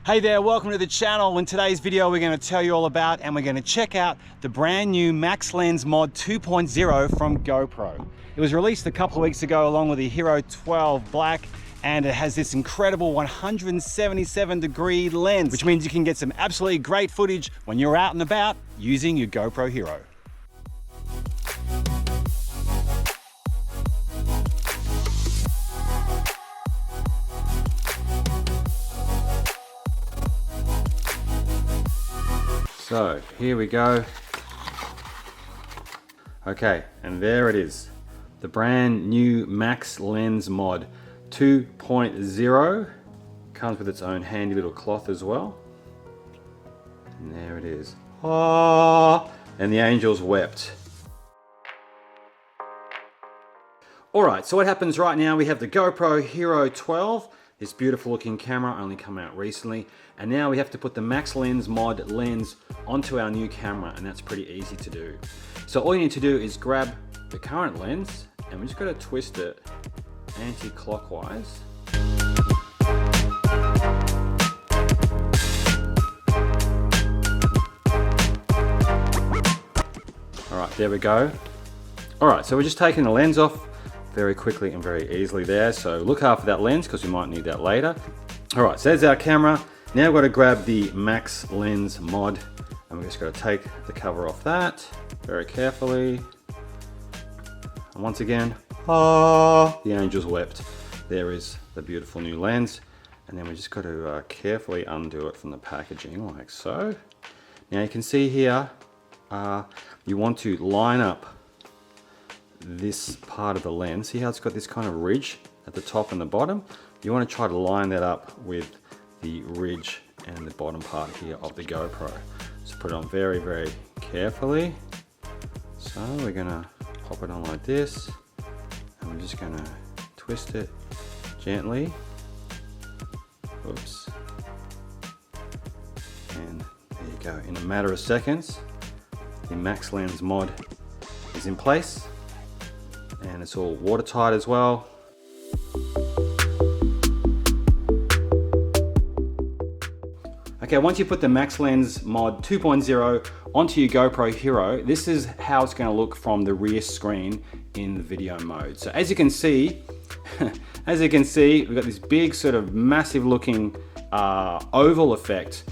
Hey there, welcome to the channel. In today's video we're going to tell you all about and we're going to check out the brand new Max Lens Mod 2.0 from GoPro. It was released a couple of weeks ago along with the Hero 12 Black, and it has this incredible 177-degree lens, which means you can get some absolutely great footage when you're out and about using your GoPro Hero. So here we go. Okay, and there it is. The brand new Max Lens Mod 2.0. Comes with its own handy little cloth as well. And there it is. Ah, and the angels wept. Alright, so what happens right now, we have the GoPro Hero 12. This beautiful looking camera only come out recently, and now we have to put the Max Lens Mod lens onto our new camera, and that's pretty easy to do. So all you need to do is grab the current lens and we just got to twist it anti-clockwise. Alright, there we go. Alright, so we're just taking the lens off very quickly and very easily there. So look out for that lens because we might need that later. All right, so there's our camera. Now we've got to grab the Max Lens Mod and we're just going to take the cover off that very carefully. And once again, the angels wept. There is the beautiful new lens. And then we just got to carefully undo it from the packaging like so. Now you can see here, you want to line up this part of the lens. See how it's got this kind of ridge at the top and the bottom? You want to try to line that up with the ridge and the bottom part here of the GoPro. So put it on very, very carefully. So we're gonna pop it on like this, and we're just gonna twist it gently. Oops. And there you go. In a matter of seconds, the Max Lens Mod is in place. And it's all watertight as well. Okay, once you put the Max Lens Mod 2.0 onto your GoPro Hero, this is how it's going to look from the rear screen in the video mode. So as you can see, we've got this big sort of massive looking oval effect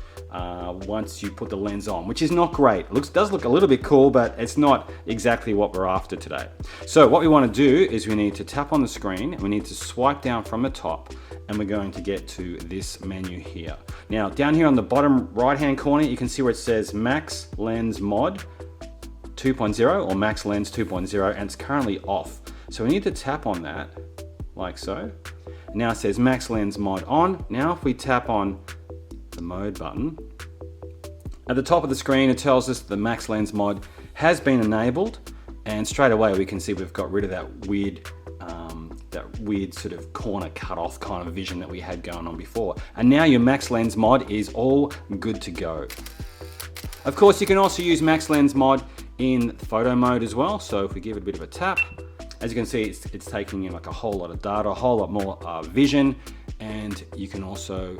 once you put the lens on, which is not great. It does look a little bit cool, but it's not exactly what we're after today. So what we want to do is we need to tap on the screen and we need to swipe down from the top, and we're going to get to this menu here. Now down here on the bottom right hand corner, you can see where it says Max Lens Mod 2.0 or Max Lens 2.0, and it's currently off. So we need to tap on that like so. Now it says Max Lens Mod on. Now if we tap on the mode button, at the top of the screen it tells us the Max Lens Mod has been enabled, and straight away we can see we've got rid of that weird sort of corner cut off kind of vision that we had going on before, and now your Max Lens Mod is all good to go. Of course you can also use Max Lens Mod in photo mode as well. So if we give it a bit of a tap, as you can see it's taking in like a whole lot of data, a whole lot more vision, and you can also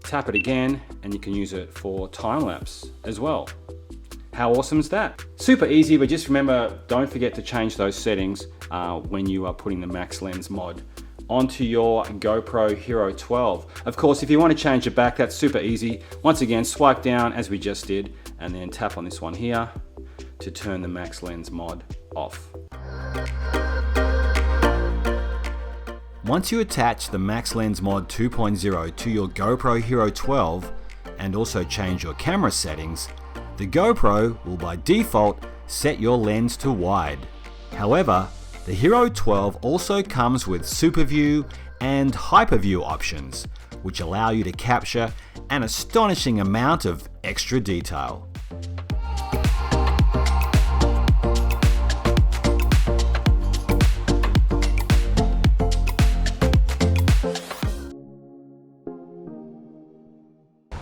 tap it again and you can use it for time lapse as well. How awesome is that? Super easy, but just remember, don't forget to change those settings when you are putting the Max Lens Mod onto your GoPro Hero 12. Of course, if you want to change it back, that's super easy. Once again, swipe down as we just did, and then tap on this one here to turn the Max Lens Mod off. Once you attach the Max Lens Mod 2.0 to your GoPro Hero 12 and also change your camera settings, the GoPro will by default set your lens to wide. However, the Hero 12 also comes with Super View and Hyper View options, which allow you to capture an astonishing amount of extra detail.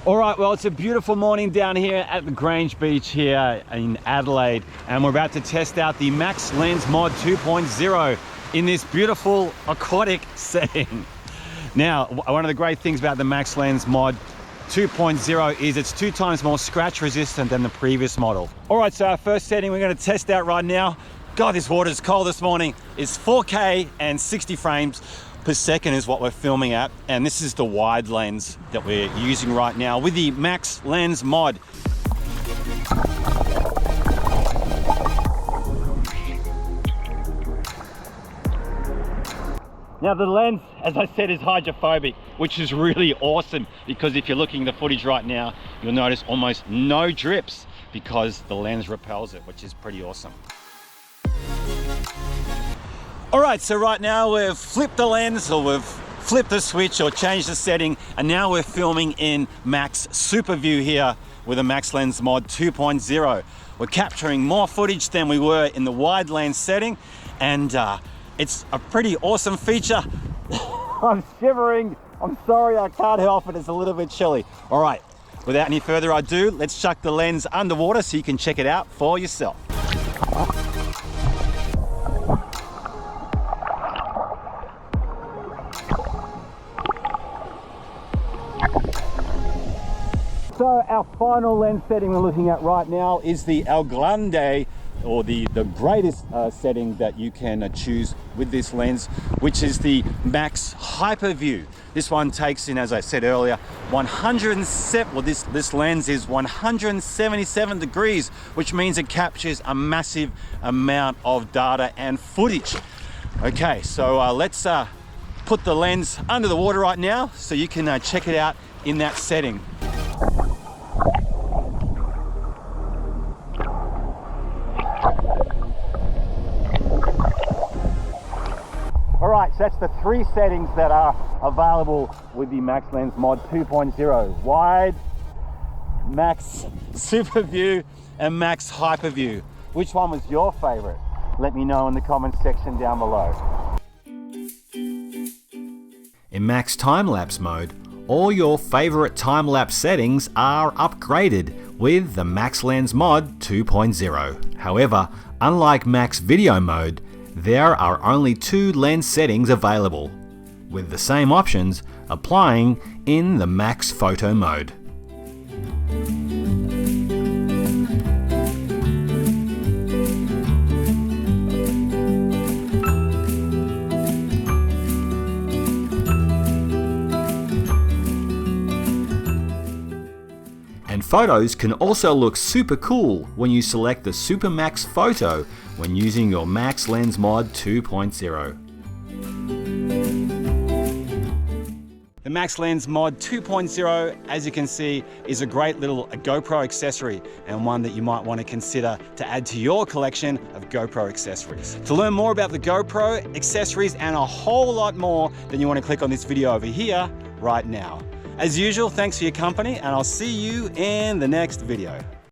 All right, well, it's a beautiful morning down here at the Grange Beach here in Adelaide, and we're about to test out the Max Lens Mod 2.0 in this beautiful aquatic setting. Now, one of the great things about the Max Lens Mod 2.0 is it's 2 times more scratch resistant than the previous model. All right, so our first setting we're going to test out right now. God, this water is cold this morning. It's 4K and 60 frames per second is what we're filming at. And this is the wide lens that we're using right now with the Max Lens mod. Now the lens, as I said, is hydrophobic, which is really awesome because if you're looking at the footage right now, you'll notice almost no drips because the lens repels it, which is pretty awesome. All right, so right now we've flipped the lens, or we've flipped the switch or changed the setting, and now we're filming in Max Super View here with a Max Lens Mod 2.0. We're capturing more footage than we were in the wide lens setting, and it's a pretty awesome feature. I'm shivering. I'm sorry, I can't help it. It's a little bit chilly. All right, without any further ado, let's chuck the lens underwater so you can check it out for yourself. So our final lens setting we're looking at right now is the El Grande, or the greatest setting that you can choose with this lens, which is the Max Hyper View. This one takes in, as I said earlier, 107, well this lens is 177 degrees, which means it captures a massive amount of data and footage. Okay, so let's put the lens under the water right now so you can check it out in that setting. Alright, so that's the 3 settings that are available with the Max Lens Mod 2.0. Wide, Max Super View, and Max Hyper View. Which one was your favorite? Let me know in the comments section down below. In Max Timelapse mode, all your favorite time-lapse settings are upgraded with the Max Lens Mod 2.0. However, unlike Max Video mode, there are only 2 lens settings available, with the same options applying in the Max Photo mode. And photos can also look super cool when you select the Super Max Photo when using your Max Lens Mod 2.0. The Max Lens Mod 2.0, as you can see, is a great little GoPro accessory, and one that you might want to consider to add to your collection of GoPro accessories. To learn more about the GoPro accessories and a whole lot more, then you want to click on this video over here right now. As usual, thanks for your company, and I'll see you in the next video.